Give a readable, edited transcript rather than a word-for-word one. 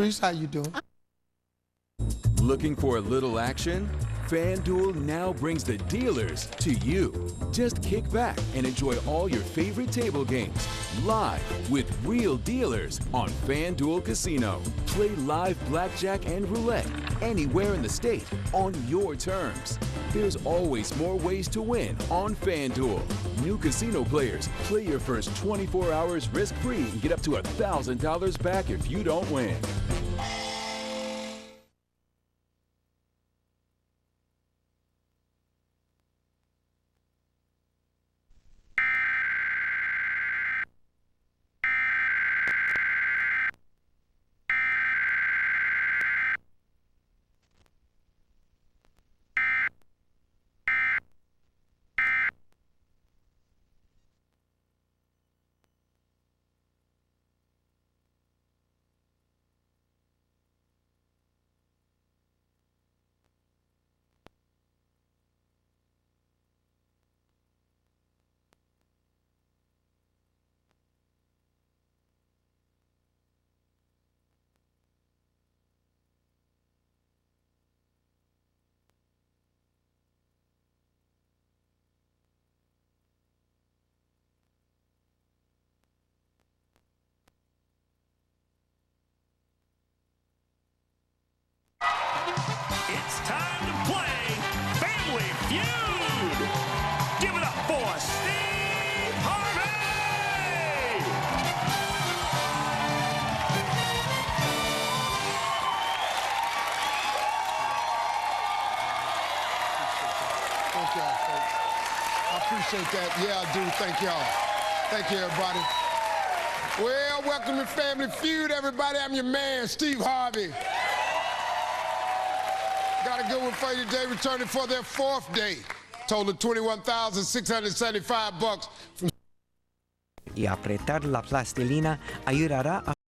Patrice, how you doing? Looking for a little action? FanDuel now brings the dealers to you. Just kick back and enjoy all your favorite table games live with real dealers on FanDuel Casino. Play live blackjack and roulette anywhere in the state on your terms. There's always more ways to win on FanDuel. New casino players, play your first 24 hours risk-free and get up to $1,000 back if you don't win. It's time to play Family Feud. Give it up for Steve Harvey. Thank y'all, folks. I appreciate that. Yeah, I do. Thank y'all. Thank you, everybody. Well, welcome to Family Feud, everybody. I'm your man, Steve Harvey. Got a good one for you today, returning for their fourth day. Total $21,675 from Y apretar la plastilina ayudará a